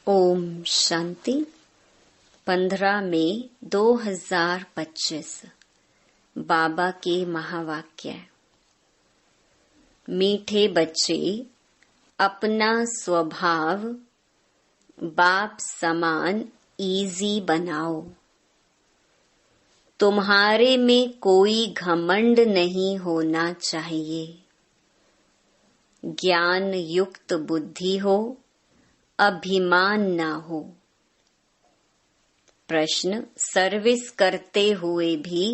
ओम शांति। 15 मई 2025 बाबा के महावाक्य। मीठे बच्चे, अपना स्वभाव बाप समान इजी बनाओ। तुम्हारे में कोई घमंड नहीं होना चाहिए। ज्ञान युक्त बुद्धि हो, अभिमान ना हो। प्रश्न: सर्विस करते हुए भी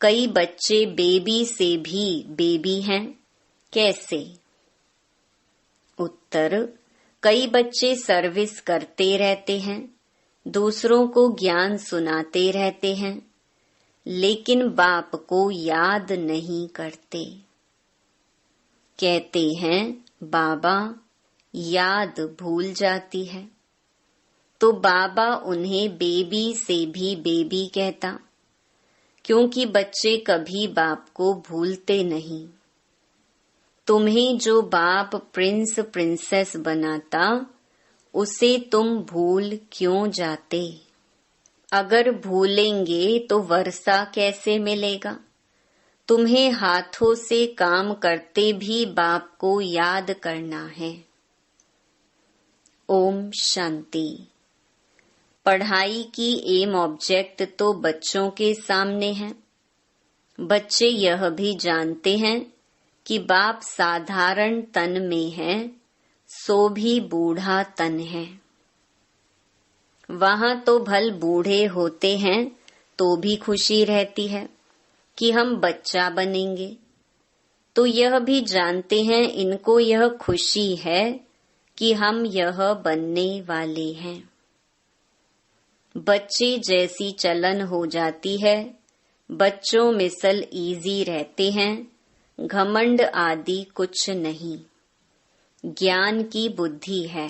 कई बच्चे बेबी से भी बेबी हैं, कैसे? उत्तर: कई बच्चे सर्विस करते रहते हैं, दूसरों को ज्ञान सुनाते रहते हैं, लेकिन बाप को याद नहीं करते। कहते हैं बाबा याद भूल जाती है, तो बाबा उन्हें बेबी से भी बेबी कहता, क्योंकि बच्चे कभी बाप को भूलते नहीं। तुम्हें जो बाप प्रिंस प्रिंसेस बनाता, उसे तुम भूल क्यों जाते? अगर भूलेंगे तो वर्षा कैसे मिलेगा? तुम्हें हाथों से काम करते भी बाप को याद करना है। ओम शांति। पढ़ाई की एम ऑब्जेक्ट तो बच्चों के सामने है। बच्चे यह भी जानते हैं कि बाप साधारण तन में है, सो भी बूढ़ा तन है। वहां तो भल बूढ़े होते हैं तो भी खुशी रहती है कि हम बच्चा बनेंगे। तो यह भी जानते हैं इनको यह खुशी है कि हम यह बनने वाले हैं। बच्चे जैसी चलन हो जाती है, बच्चों मिसल इजी रहते हैं, घमंड आदि कुछ नहीं। ज्ञान की बुद्धि है,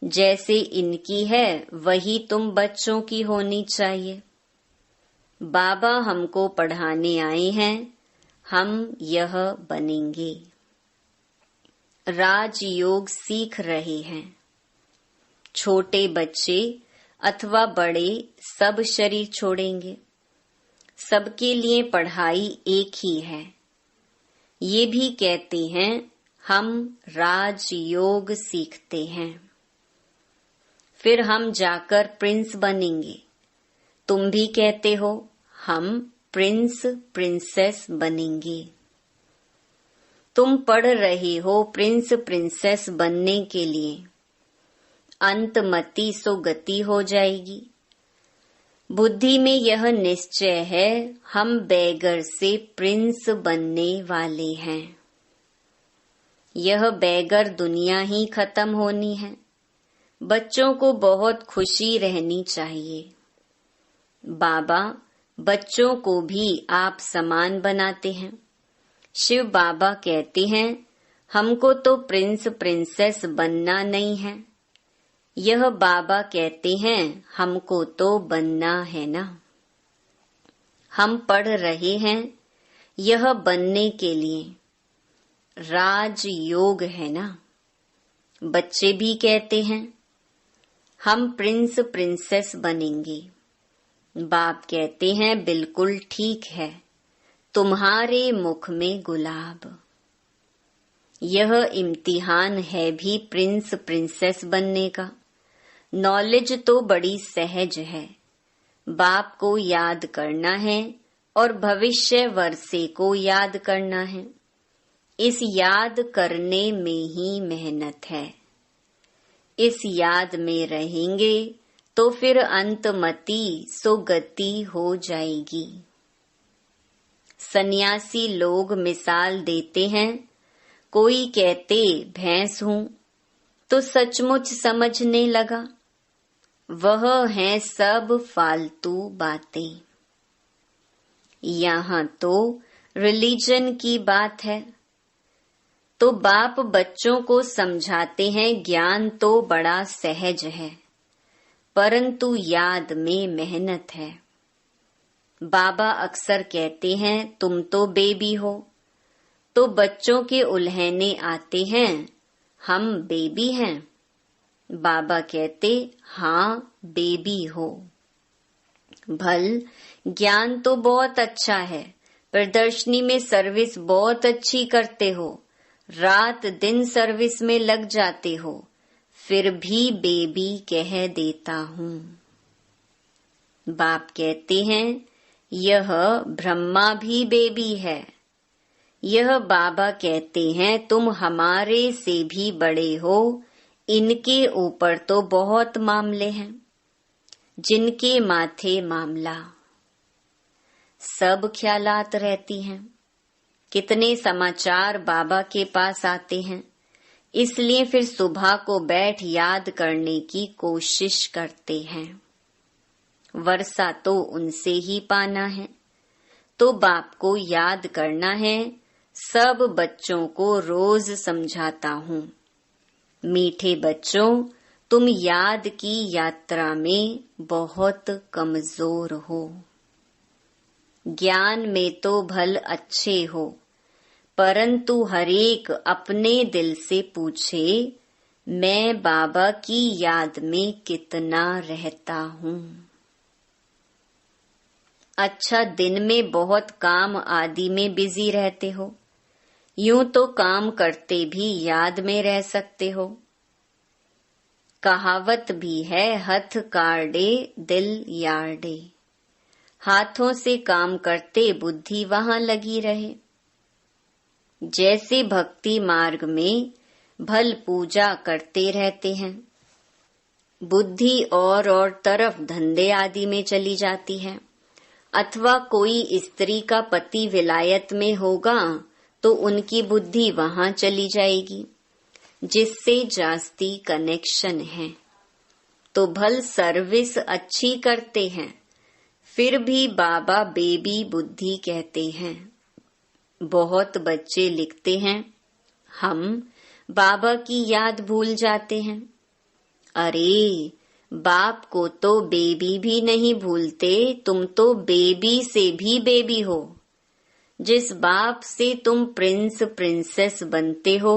जैसे इनकी है वही तुम बच्चों की होनी चाहिए। बाबा हमको पढ़ाने आए हैं, हम यह बनेंगे। राजयोग सीख रहे हैं। छोटे बच्चे अथवा बड़े सब शरीर छोड़ेंगे। सबके लिए पढ़ाई एक ही है। ये भी कहते हैं हम राजयोग सीखते हैं, फिर हम जाकर प्रिंस बनेंगे। तुम भी कहते हो हम प्रिंस प्रिंसेस बनेंगे। तुम पढ़ रहे हो प्रिंस प्रिंसेस बनने के लिए। अंतमति सो गति हो जाएगी। बुद्धि में यह निश्चय है हम बैगर से प्रिंस बनने वाले हैं। यह बैगर दुनिया ही खत्म होनी है। बच्चों को बहुत खुशी रहनी चाहिए। बाबा बच्चों को भी आप समान बनाते हैं। शिव बाबा कहते हैं हमको तो प्रिंस प्रिंसेस बनना नहीं है। यह बाबा कहते हैं हमको तो बनना है ना। हम पढ़ रहे हैं यह बनने के लिए। राजयोग है ना। बच्चे भी कहते हैं हम प्रिंस प्रिंसेस बनेंगे। बाप कहते हैं बिल्कुल ठीक है, तुम्हारे मुख में गुलाब। यह इम्तिहान है भी प्रिंस प्रिंसेस बनने का। नॉलेज तो बड़ी सहज है। बाप को याद करना है और भविष्य वर्षे को याद करना है। इस याद करने में ही मेहनत है। इस याद में रहेंगे तो फिर अंतमति सो गति हो जाएगी। सन्यासी लोग मिसाल देते हैं, कोई कहते भैंस हूं तो सचमुच समझने लगा। वह हैं सब फालतू बातें। यहाँ तो रिलीजन की बात है। तो बाप बच्चों को समझाते हैं ज्ञान तो बड़ा सहज है, परंतु याद में मेहनत है। बाबा अक्सर कहते हैं तुम तो बेबी हो, तो बच्चों के उल्हने आते हैं हम बेबी हैं। बाबा कहते, हाँ बेबी हो। भल ज्ञान तो बहुत अच्छा है, प्रदर्शनी में सर्विस बहुत अच्छी करते हो, रात दिन सर्विस में लग जाते हो, फिर भी बेबी कह देता हूँ। बाप कहते हैं, यह ब्रह्मा भी बेबी है। यह बाबा कहते हैं, तुम हमारे से भी बड़े हो, इनके ऊपर तो बहुत मामले हैं, जिनके माथे मामला। सब ख्यालात रहती हैं। कितने समाचार बाबा के पास आते हैं, इसलिए फिर सुबह को बैठ याद करने की कोशिश करते हैं। वर्षा तो उनसे ही पाना है, तो बाप को याद करना है। सब बच्चों को रोज समझाता हूँ, मीठे बच्चों, तुम याद की यात्रा में बहुत कमजोर हो। ज्ञान में तो भल अच्छे हो, परंतु हरेक अपने दिल से पूछे, मैं बाबा की याद में कितना रहता हूँ। अच्छा, दिन में बहुत काम आदि में बिजी रहते हो, यूं तो काम करते भी याद में रह सकते हो। कहावत भी है, हथ काढ़े दिल यार्डे। हाथों से काम करते बुद्धि वहां लगी रहे। जैसे भक्ति मार्ग में भल पूजा करते रहते हैं, बुद्धि और तरफ धंधे आदि में चली जाती है। अथवा कोई स्त्री का पति विलायत में होगा तो उनकी बुद्धि वहां चली जाएगी, जिससे जास्ती कनेक्शन है। तो भल सर्विस अच्छी करते हैं, फिर भी बाबा बेबी बुद्धि कहते हैं। बहुत बच्चे लिखते हैं, हम बाबा की याद भूल जाते हैं। अरे, बाप को तो बेबी भी नहीं भूलते, तुम तो बेबी से भी बेबी हो। जिस बाप से तुम प्रिंस प्रिंसेस बनते हो,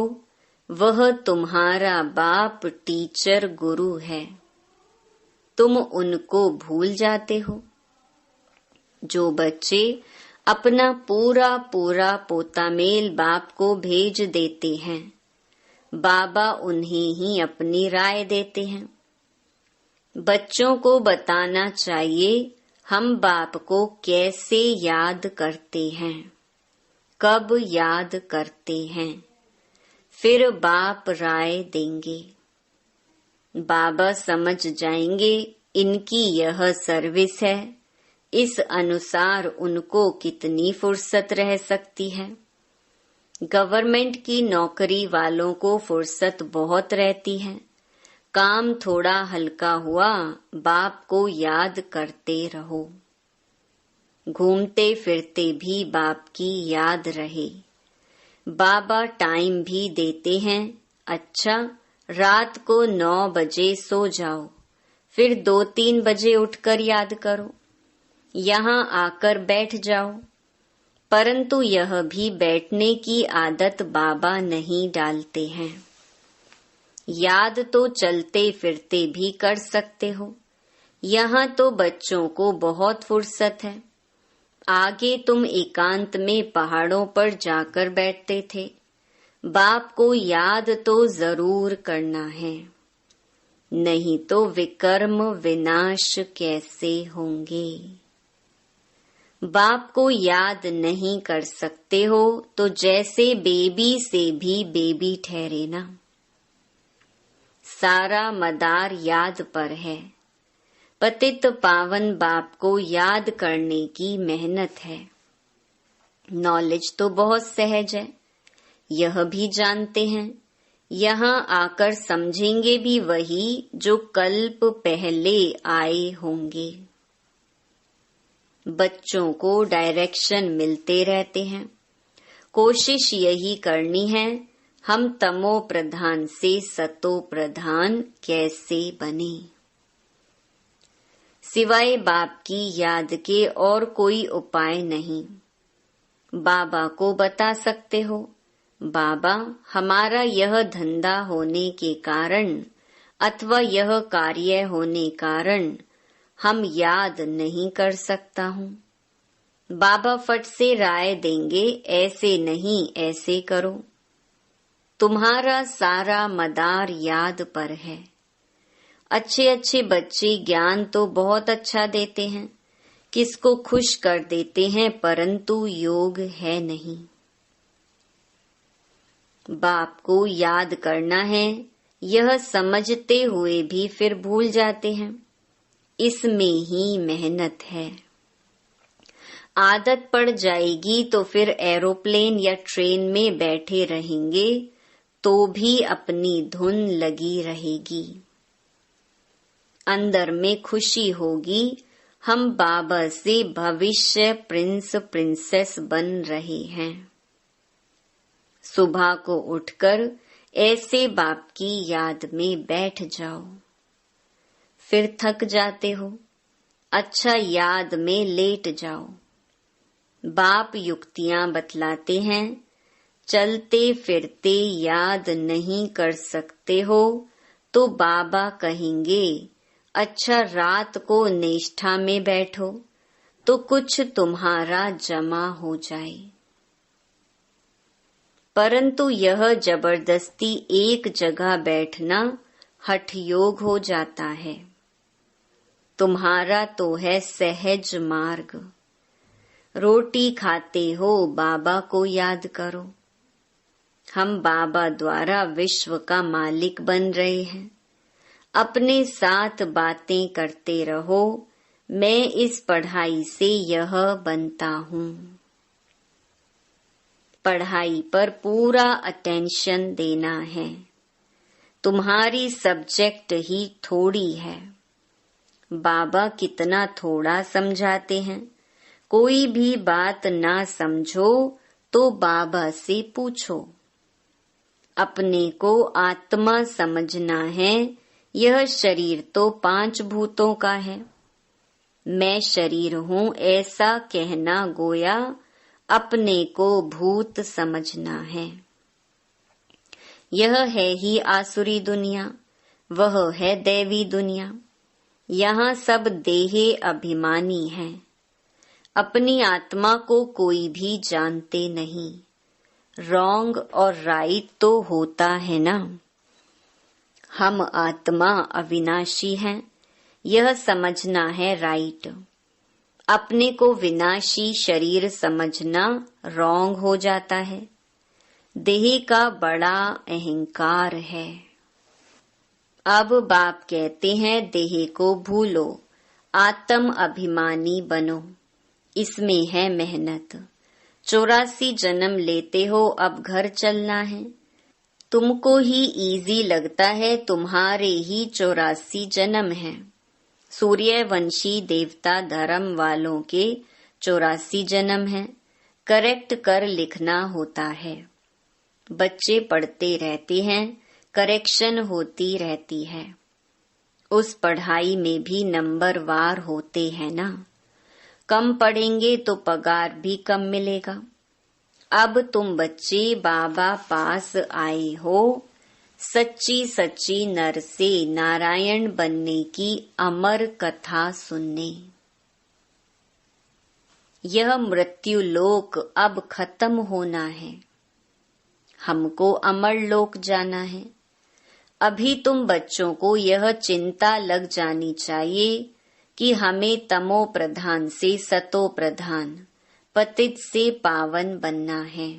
वह तुम्हारा बाप टीचर गुरु है। तुम उनको भूल जाते हो। जो बच्चे अपना पूरा पूरा पोतामेल बाप को भेज देते हैं, बाबा उन्हें ही अपनी राय देते हैं। बच्चों को बताना चाहिए, हम बाप को कैसे याद करते हैं, कब याद करते हैं, फिर बाप राय देंगे। बाबा समझ जाएंगे इनकी यह सर्विस है, इस अनुसार उनको कितनी फुर्सत रह सकती है। गवर्नमेंट की नौकरी वालों को फुर्सत बहुत रहती है। काम थोड़ा हल्का हुआ, बाप को याद करते रहो। घूमते फिरते भी बाप की याद रहे। बाबा टाइम भी देते हैं, अच्छा रात को 9 बजे सो जाओ, फिर 2-3 बजे उठकर याद करो, यहाँ आकर बैठ जाओ। परंतु यह भी बैठने की आदत बाबा नहीं डालते हैं। याद तो चलते फिरते भी कर सकते हो। यहाँ तो बच्चों को बहुत फुर्सत है। आगे तुम एकांत में पहाड़ों पर जाकर बैठते थे। बाप को याद तो जरूर करना है, नहीं तो विकर्म विनाश कैसे होंगे। बाप को याद नहीं कर सकते हो तो जैसे बेबी से भी बेबी ठहरे ना। सारा मदार याद पर है। पतित पावन बाप को याद करने की मेहनत है। नॉलेज तो बहुत सहज है, यह भी जानते हैं। यहाँ आकर समझेंगे भी वही जो कल्प पहले आए होंगे। बच्चों को डायरेक्शन मिलते रहते हैं। कोशिश यही करनी है, हम तमो प्रधान से सतो प्रधान कैसे बने। सिवाय बाप की याद के और कोई उपाय नहीं। बाबा को बता सकते हो, बाबा हमारा यह धंधा होने के कारण अथवा यह कार्य होने कारण हम याद नहीं कर सकता हूँ। बाबा फट से राय देंगे, ऐसे नहीं ऐसे करो। तुम्हारा सारा मदार याद पर है। अच्छे अच्छे बच्चे ज्ञान तो बहुत अच्छा देते हैं, किसको खुश कर देते हैं, परंतु योग है नहीं। बाप को याद करना है, यह समझते हुए भी फिर भूल जाते हैं। इसमें ही मेहनत है। आदत पड़ जाएगी तो फिर एरोप्लेन या ट्रेन में बैठे रहेंगे तो भी अपनी धुन लगी रहेगी। अंदर में खुशी होगी, हम बाबा से भविष्य प्रिंस प्रिंसेस बन रहे हैं। सुबह को उठकर ऐसे बाप की याद में बैठ जाओ। फिर थक जाते हो, अच्छा याद में लेट जाओ। बाप युक्तियां बतलाते हैं, चलते फिरते याद नहीं कर सकते हो तो बाबा कहेंगे, अच्छा रात को निष्ठा में बैठो तो कुछ तुम्हारा जमा हो जाए। परंतु यह जबरदस्ती एक जगह बैठना हठ योग हो जाता है। तुम्हारा तो है सहज मार्ग। रोटी खाते हो, बाबा को याद करो। हम बाबा द्वारा विश्व का मालिक बन रहे हैं। अपने साथ बातें करते रहो, मैं इस पढ़ाई से यह बनता हूँ। पढ़ाई पर पूरा अटेंशन देना है। तुम्हारी सब्जेक्ट ही थोड़ी है। बाबा कितना थोड़ा समझाते हैं। कोई भी बात ना समझो तो बाबा से पूछो। अपने को आत्मा समझना है। यह शरीर तो 5 भूतों का है। मैं शरीर हूँ ऐसा कहना गोया अपने को भूत समझना है। यह है ही आसुरी दुनिया, वह है दैवी दुनिया। यहाँ सब देहे अभिमानी हैं। अपनी आत्मा को कोई भी जानते नहीं। रॉन्ग और राइट तो होता है ना। हम आत्मा अविनाशी हैं, यह समझना है राइट। अपने को विनाशी शरीर समझना रॉन्ग हो जाता है। देह का बड़ा अहंकार है। अब बाप कहते हैं देह को भूलो, आत्म अभिमानी बनो। इसमें है मेहनत। 84 जन्म लेते हो, अब घर चलना है। तुमको ही इजी लगता है, तुम्हारे ही 84 जन्म हैं। सूर्यवंशी देवता धर्म वालों के 84 जन्म हैं। करेक्ट कर लिखना होता है। बच्चे पढ़ते रहते हैं, करेक्शन होती रहती है। उस पढ़ाई में भी नंबर वार होते हैं ना। कम पढ़ेंगे तो पगार भी कम मिलेगा। अब तुम बच्चे बाबा पास आए हो, सच्ची सच्ची नर से नारायण बनने की अमर कथा सुनने। यह मृत्यु लोक अब खत्म होना है। हमको अमर लोक जाना है। अभी तुम बच्चों को यह चिंता लग जानी चाहिए कि हमें तमो प्रधान से सतो प्रधान, पतित से पावन बनना है।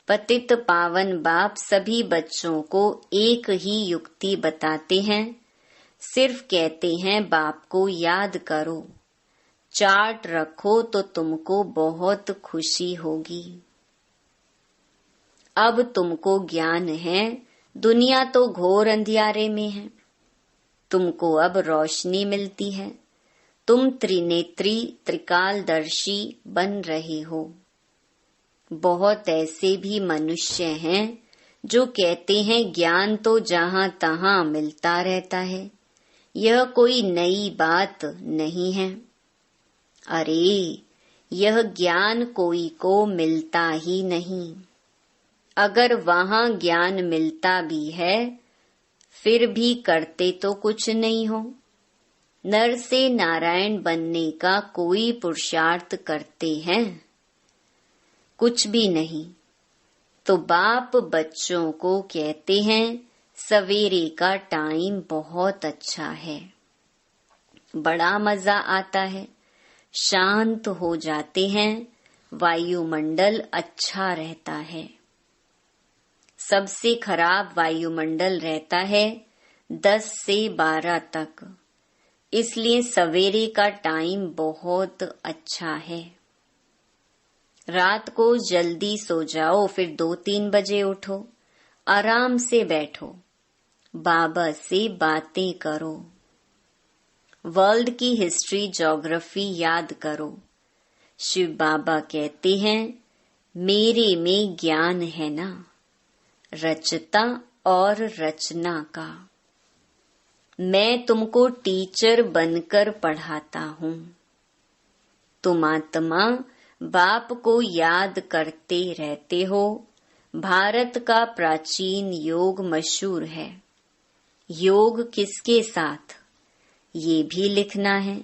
पतित पावन बाप सभी बच्चों को एक ही युक्ति बताते हैं। सिर्फ कहते हैं बाप को याद करो, चार्ट रखो तो तुमको बहुत खुशी होगी। अब तुमको ज्ञान है, दुनिया तो घोर अंधियारे में है। तुमको अब रोशनी मिलती है। तुम त्रिनेत्री त्रिकालदर्शी बन रहे हो। बहुत ऐसे भी मनुष्य हैं जो कहते हैं ज्ञान तो जहाँ तहाँ मिलता रहता है, यह कोई नई बात नहीं है। अरे, यह ज्ञान कोई को मिलता ही नहीं। अगर वहाँ ज्ञान मिलता भी है फिर भी करते तो कुछ नहीं हो। नर से नारायण बनने का कोई पुरुषार्थ करते हैं? कुछ भी नहीं। तो बाप बच्चों को कहते हैं सवेरे का टाइम बहुत अच्छा है, बड़ा मजा आता है, शांत हो जाते हैं, वायुमंडल अच्छा रहता है। सबसे खराब वायुमंडल रहता है 10 से 12 तक, इसलिए सवेरे का टाइम बहुत अच्छा है। रात को जल्दी सो जाओ, फिर 2-3 बजे उठो, आराम से बैठो, बाबा से बातें करो, वर्ल्ड की हिस्ट्री ज्योग्राफी याद करो। शिव बाबा कहते हैं मेरे में ज्ञान है ना, रचता और रचना का। मैं तुमको टीचर बनकर पढ़ाता हूँ। तुम आत्मा बाप को याद करते रहते हो। भारत का प्राचीन योग मशहूर है। योग किसके साथ, ये भी लिखना है।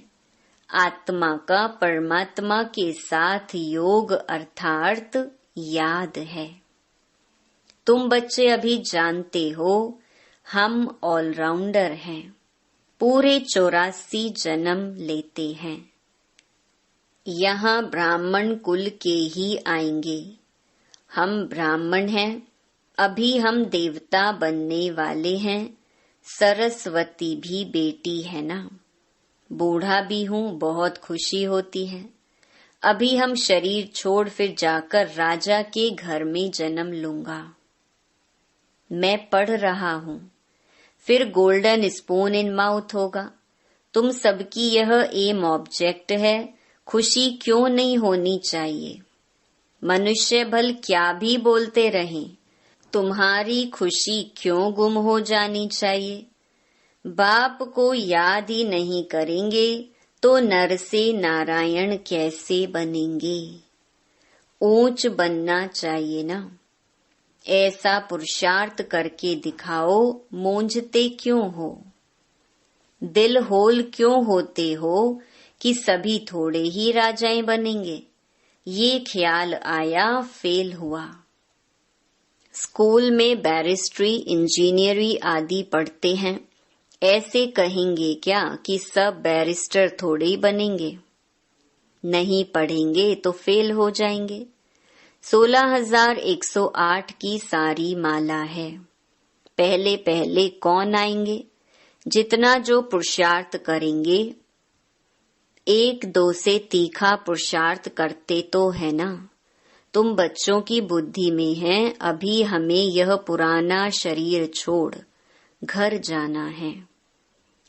आत्मा का परमात्मा के साथ योग अर्थात याद है। तुम बच्चे अभी जानते हो हम ऑलराउंडर हैं, पूरे 84 जन्म लेते हैं। यहाँ ब्राह्मण कुल के ही आएंगे। हम ब्राह्मण हैं, अभी हम देवता बनने वाले हैं। सरस्वती भी बेटी है ना। बूढ़ा भी हूँ, बहुत खुशी होती है। अभी हम शरीर छोड़ फिर जाकर राजा के घर में जन्म लूंगा। मैं पढ़ रहा हूँ, फिर गोल्डन स्पून इन माउथ होगा। तुम सबकी यह एम ऑब्जेक्ट है। खुशी क्यों नहीं होनी चाहिए? मनुष्य भल क्या भी बोलते रहें, तुम्हारी खुशी क्यों गुम हो जानी चाहिए? बाप को याद ही नहीं करेंगे तो नर से नारायण कैसे बनेंगे? ऊंच बनना चाहिए ना। ऐसा पुरुषार्थ करके दिखाओ, मूंझते क्यों हो? दिल होल क्यों होते हो कि सभी थोड़े ही राजाएं बनेंगे? ये ख्याल आया, फेल हुआ। स्कूल में बैरिस्ट्री, इंजीनियरिंग आदि पढ़ते हैं। ऐसे कहेंगे क्या कि सब बैरिस्टर थोड़े ही बनेंगे? नहीं पढ़ेंगे तो फेल हो जाएंगे। 16,108 की सारी माला है। पहले पहले कौन आएंगे? जितना जो पुरुषार्थ करेंगे। 1-2 से तीखा पुरुषार्थ करते तो है ना। तुम बच्चों की बुद्धि में है, अभी हमें यह पुराना शरीर छोड़ घर जाना है।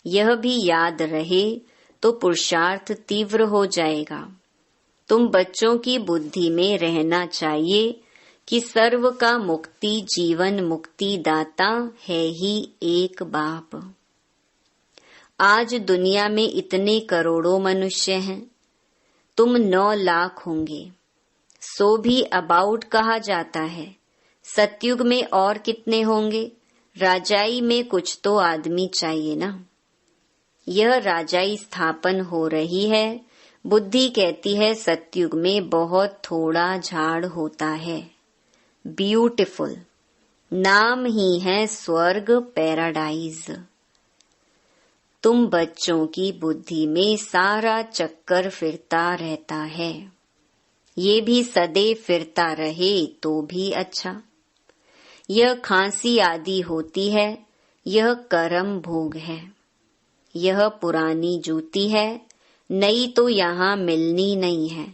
यह भी याद रहे तो पुरुषार्थ तीव्र हो जाएगा। तुम बच्चों की बुद्धि में रहना चाहिए कि सर्व का मुक्ति जीवन मुक्ति दाता है ही एक बाप। आज दुनिया में इतने करोड़ों मनुष्य हैं, तुम 9 लाख होंगे। सो भी अबाउट कहा जाता है। सतयुग में और कितने होंगे? राजाई में कुछ तो आदमी चाहिए ना। यह राजाई स्थापन हो रही है। बुद्धि कहती है सतयुग में बहुत थोड़ा झाड़ होता है। ब्यूटीफुल नाम ही है स्वर्ग, पैराडाइज। तुम बच्चों की बुद्धि में सारा चक्कर फिरता रहता है। ये भी सदैव फिरता रहे तो भी अच्छा। यह खांसी आदि होती है, यह कर्म भोग है। यह पुरानी जूती है, नई तो यहाँ मिलनी नहीं है।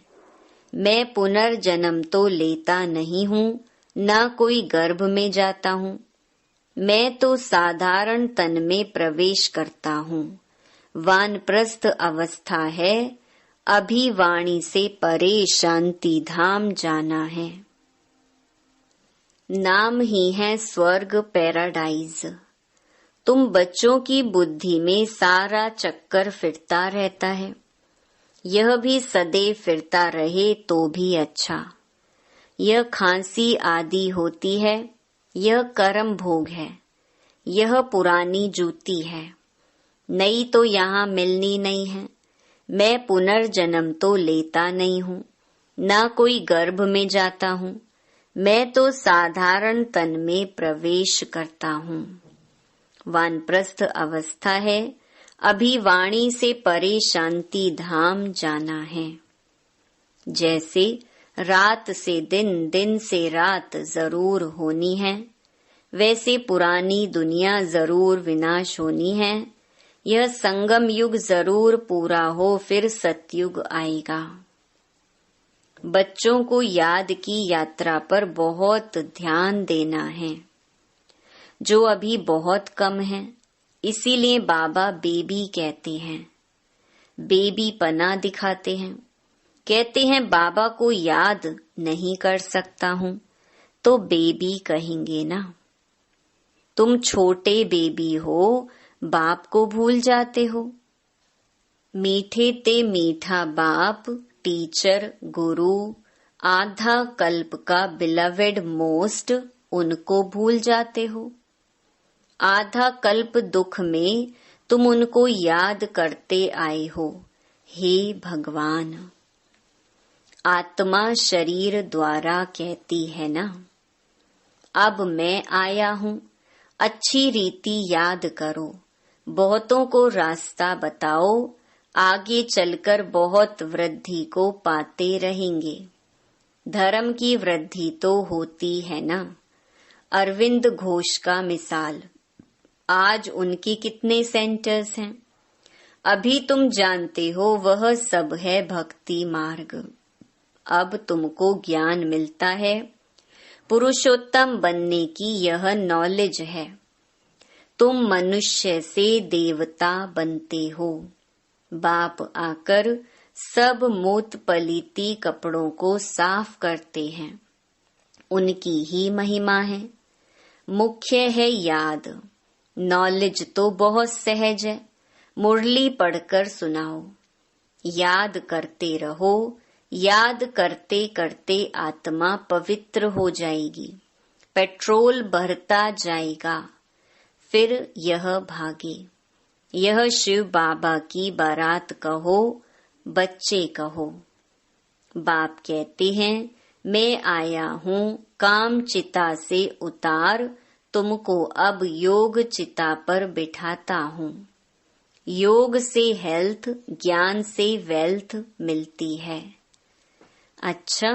मैं पुनर्जन्म तो लेता नहीं हूँ, न कोई गर्भ में जाता हूँ। मैं तो साधारण तन में प्रवेश करता हूँ। वानप्रस्थ अवस्था है, अभी वाणी से परे शांति धाम जाना है। नाम ही है स्वर्ग, पैराडाइज। तुम बच्चों की बुद्धि में सारा चक्कर फिरता रहता है। यह भी सदैव फिरता रहे तो भी अच्छा। यह खांसी आदि होती है, यह कर्म भोग है। यह पुरानी जूती है, नई तो यहाँ मिलनी नहीं है। मैं पुनर्जन्म तो लेता नहीं हूँ, न कोई गर्भ में जाता हूँ। मैं तो साधारण तन में प्रवेश करता हूँ। वानप्रस्थ अवस्था है, अभी वाणी से परे शांति धाम जाना है। जैसे रात से दिन, दिन से रात जरूर होनी है, वैसे पुरानी दुनिया जरूर विनाश होनी है। यह संगम युग जरूर पूरा हो, फिर सतयुग आएगा। बच्चों को याद की यात्रा पर बहुत ध्यान देना है, जो अभी बहुत कम है। इसीलिए बाबा बेबी कहते हैं, बेबी पना दिखाते हैं। कहते हैं बाबा को याद नहीं कर सकता हूँ, तो बेबी कहेंगे ना। तुम छोटे बेबी हो, बाप को भूल जाते हो। मीठे ते मीठा बाप, टीचर, गुरु, आधा कल्प का बिलवेड मोस्ट, उनको भूल जाते हो। आधा कल्प दुख में तुम उनको याद करते आए हो। हे भगवान, आत्मा शरीर द्वारा कहती है ना, अब मैं आया हूँ, अच्छी रीति याद करो, बहुतों को रास्ता बताओ, आगे चलकर बहुत वृद्धि को पाते रहेंगे। धर्म की वृद्धि तो होती है ना। अरविंद घोष का मिसाल, आज उनके कितने सेंटर्स हैं। अभी तुम जानते हो वह सब है भक्ति मार्ग। अब तुमको ज्ञान मिलता है, पुरुषोत्तम बनने की यह नॉलेज है। तुम मनुष्य से देवता बनते हो। बाप आकर सब मूत पलीती कपड़ों को साफ करते हैं, उनकी ही महिमा है। मुख्य है याद। नॉलेज तो बहुत सहज है, मुरली पढ़कर सुनाओ। याद करते रहो, याद करते करते आत्मा पवित्र हो जाएगी, पेट्रोल भरता जाएगा, फिर यह भागे। यह शिव बाबा की बारात कहो, बच्चे कहो। बाप कहते हैं, मैं आया हूँ काम चिता से उतार, तुमको अब योग चिता पर बिठाता हूँ। योग से हेल्थ, ज्ञान से वेल्थ मिलती है। अच्छा,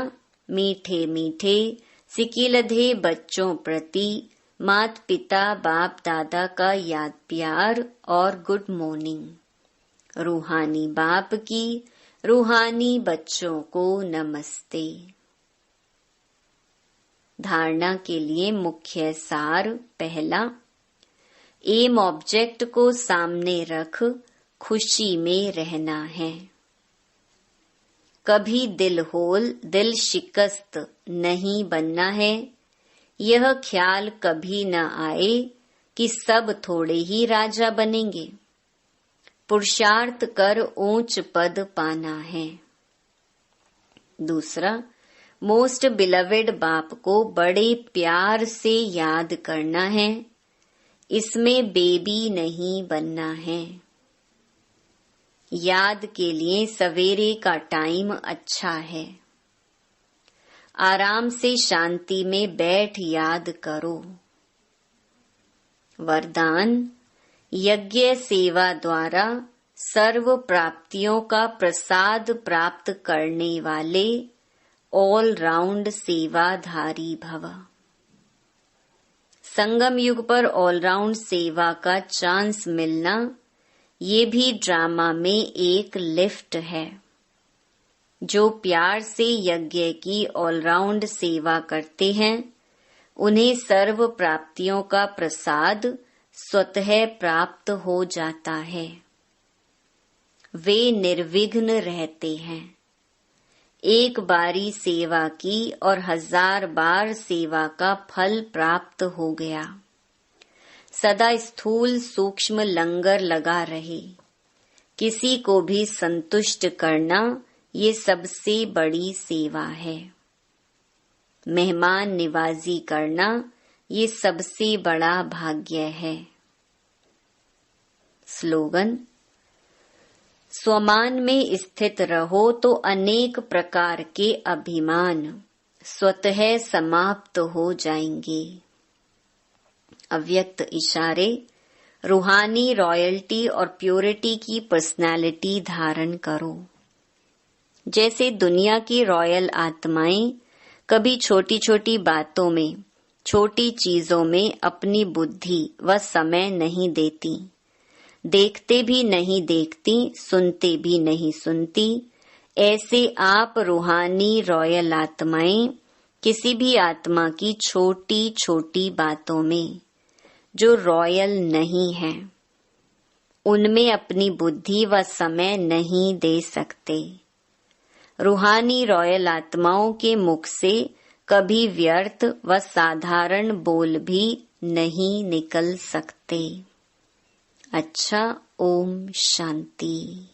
मीठे मीठे सिकिलधे बच्चों प्रति मात पिता बाप दादा का याद प्यार और गुड मॉर्निंग। रूहानी बाप की रूहानी बच्चों को नमस्ते। धारणा के लिए मुख्य सार। पहला, एम ऑब्जेक्ट को सामने रख खुशी में रहना है। कभी दिल होल, दिल शिकस्त नहीं बनना है। यह ख्याल कभी न आए कि सब थोड़े ही राजा बनेंगे। पुरुषार्थ कर ऊंच पद पाना है। दूसरा, मोस्ट बिलवेड बाप को बड़े प्यार से याद करना है। इसमें बेबी नहीं बनना है। याद के लिए सवेरे का टाइम अच्छा है। आराम से शांति में बैठ याद करो। वरदान, यज्ञ सेवा द्वारा सर्व प्राप्तियों का प्रसाद प्राप्त करने वाले ऑल राउंड सेवाधारी भव। संगम युग पर ऑल राउंड सेवा का चांस मिलना, ये भी ड्रामा में एक लिफ्ट है। जो प्यार से यज्ञ की ऑल राउंड सेवा करते हैं, उन्हें सर्व प्राप्तियों का प्रसाद स्वतः प्राप्त हो जाता है। वे निर्विघ्न रहते हैं। एक बारी सेवा की और 1000 बार सेवा का फल प्राप्त हो गया। सदा स्थूल सूक्ष्म लंगर लगा रहे। किसी को भी संतुष्ट करना, ये सबसे बड़ी सेवा है। मेहमान निवाजी करना, ये सबसे बड़ा भाग्य है। स्लोगन: स्वमान में स्थित रहो तो अनेक प्रकार के अभिमान स्वतः समाप्त हो जाएंगे। अव्यक्त इशारे: रूहानी रॉयल्टी और प्योरिटी की पर्सनालिटी धारण करो। जैसे दुनिया की रॉयल आत्माएं कभी छोटी छोटी बातों में, छोटी चीजों में अपनी बुद्धि व समय नहीं देती, देखते भी नहीं देखती, सुनते भी नहीं सुनती, ऐसे आप रूहानी रॉयल आत्माएं किसी भी आत्मा की छोटी छोटी बातों में जो रॉयल नहीं है, उनमें अपनी बुद्धि व समय नहीं दे सकते। रूहानी रॉयल आत्माओं के मुख से कभी व्यर्थ व साधारण बोल भी नहीं निकल सकते। अच्छा, ओम शांति।